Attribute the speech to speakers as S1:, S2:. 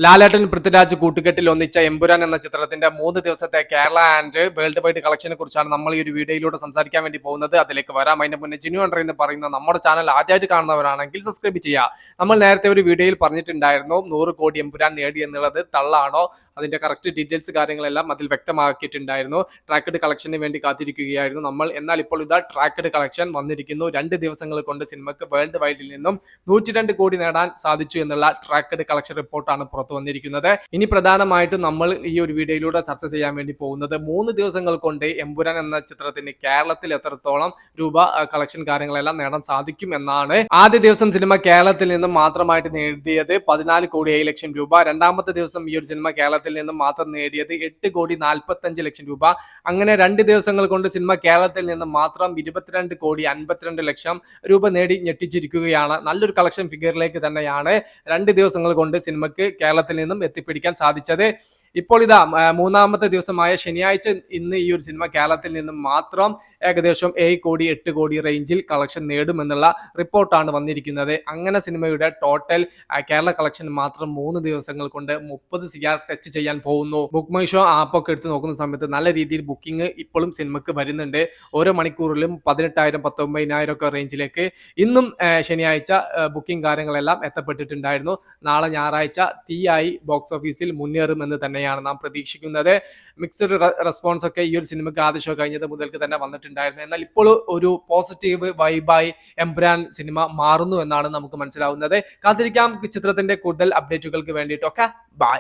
S1: ലാലേട്ടൻ പൃഥ്വിരാജ് കൂട്ടുകെട്ടിൽ ഒന്നിച്ച എമ്പുരാൻ എന്ന ചിത്രത്തിന്റെ 3 ദിവസത്തെ കേരള ആൻഡ് വേൾഡ് വൈഡ് കളക്ഷനെ കുറിച്ചാണ് നമ്മൾ ഈ ഒരു വീഡിയോയിലൂടെ സംസാരിക്കാൻ വേണ്ടി പോകുന്നത്. അതിലേക്ക് വരാം. അതിന്റെ മുന്നേ ജിനു അണ്ടർ എന്ന് പറയുന്ന നമ്മുടെ ചാനൽ ആദ്യമായിട്ട് കാണുന്നവരാണെങ്കിൽ സബ്സ്ക്രൈബ് ചെയ്യുക. നമ്മൾ നേരത്തെ ഒരു വീഡിയോയിൽ പറഞ്ഞിട്ടുണ്ടായിരുന്നു 100 കോടി എമ്പുരാൻ നേടി എന്നുള്ളത് തള്ളാണോ, അതിന്റെ കറക്റ്റ് ഡീറ്റെയിൽസ് കാര്യങ്ങളെല്ലാം അതിൽ വ്യക്തമാക്കിയിട്ടുണ്ടായിരുന്നു. ട്രാക്കഡ് കളക്ഷന് വേണ്ടി കാത്തിരിക്കുകയായിരുന്നു നമ്മൾ. എന്നാൽ ഇപ്പോൾ ഇതാ ട്രാക്കഡ് കളക്ഷൻ വന്നിരിക്കുന്നു. 2 ദിവസങ്ങൾ കൊണ്ട് സിനിമയ്ക്ക് വേൾഡ് വൈഡിൽ നിന്നും 102 കോടി നേടാൻ സാധിച്ചു എന്നുള്ള ട്രാക്കഡ് കളക്ഷൻ റിപ്പോർട്ടാണ് പുറത്തു വന്നിരിക്കുന്നത്. ഇനി പ്രധാനമായിട്ടും നമ്മൾ ഈ ഒരു വീഡിയോയിലൂടെ ചർച്ച ചെയ്യാൻ വേണ്ടി പോകുന്നത് 3 ദിവസങ്ങൾ കൊണ്ട് എമ്പുരാൻ എന്ന ചിത്രത്തിന് കേരളത്തിൽ എത്രത്തോളം രൂപ കളക്ഷൻ കാര്യങ്ങളെല്ലാം നേടാൻ സാധിക്കും എന്നാണ്. ആദ്യ ദിവസം സിനിമ കേരളത്തിൽ നിന്നും മാത്രമായിട്ട് നേടിയത് 14 കോടി 7 ലക്ഷം രൂപ. രണ്ടാമത്തെ ദിവസം ഈ ഒരു സിനിമ കേരളത്തിൽ നിന്നും മാത്രം നേടിയത് 8 കോടി 45 ലക്ഷം രൂപ. അങ്ങനെ 2 ദിവസങ്ങൾ കൊണ്ട് സിനിമ കേരളത്തിൽ നിന്നും മാത്രം 22 കോടി 52 ലക്ഷം രൂപ നേടി ഞെട്ടിച്ചിരിക്കുകയാണ്. നല്ലൊരു കളക്ഷൻ ഫിഗറിലേക്ക് തന്നെയാണ് 2 ദിവസങ്ങൾ കൊണ്ട് സിനിമയ്ക്ക് കേരളത്തിൽ നിന്നും എത്തിപ്പിടിക്കാൻ സാധിച്ചത്. ഇപ്പോൾ ഇതാ മൂന്നാമത്തെ ദിവസമായ ശനിയാഴ്ച ഇന്ന് ഈ ഒരു സിനിമ കേരളത്തിൽ നിന്നും മാത്രം ഏകദേശം 7 കോടി 8 കോടി റേഞ്ചിൽ കളക്ഷൻ നേടുമെന്നുള്ള റിപ്പോർട്ടാണ് വന്നിരിക്കുന്നത്. അങ്ങനെ സിനിമയുടെ ടോട്ടൽ കേരള കളക്ഷൻ മാത്രം 3 ദിവസങ്ങൾ കൊണ്ട് 30 CR ടച്ച് ചെയ്യാൻ പോകുന്നു. ബുക്ക് മൈ ഷോ ആപ്പൊക്കെ എടുത്ത് നോക്കുന്ന സമയത്ത് നല്ല രീതിയിൽ ബുക്കിംഗ് ഇപ്പോഴും സിനിമയ്ക്ക് വരുന്നുണ്ട്. ഓരോ മണിക്കൂറിലും 18,000 19,000 ഒക്കെ റേഞ്ചിലേക്ക് ഇന്നും ശനിയാഴ്ച ബുക്കിംഗ് കാര്യങ്ങളെല്ലാം എത്തപ്പെട്ടിട്ടുണ്ടായിരുന്നു. നാളെ ഞായറാഴ്ച തീയായി ബോക്സ് ഓഫീസിൽ മുന്നേറുമെന്ന് തന്നെയാണ് നാം പ്രതീക്ഷിക്കുന്നത്. മിക്സഡ് റെസ്പോൺസ് ഒക്കെ ഈ ഒരു സിനിമയ്ക്ക് ആദ്യ ഷോ കഴിഞ്ഞത് മുതൽക്ക് തന്നെ വന്നിട്ടുണ്ടായിരുന്നു. എന്നാൽ ഇപ്പോൾ ഒരു പോസിറ്റീവ് വൈബായി എംപുരാൻ സിനിമ മാറുന്നു എന്നാണ് നമുക്ക് മനസ്സിലാവുന്നത്. കാത്തിരിക്കാം ചിത്രത്തിന്റെ കൂടുതൽ അപ്ഡേറ്റുകൾക്ക് വേണ്ടിയിട്ടൊക്കെ. ബൈ.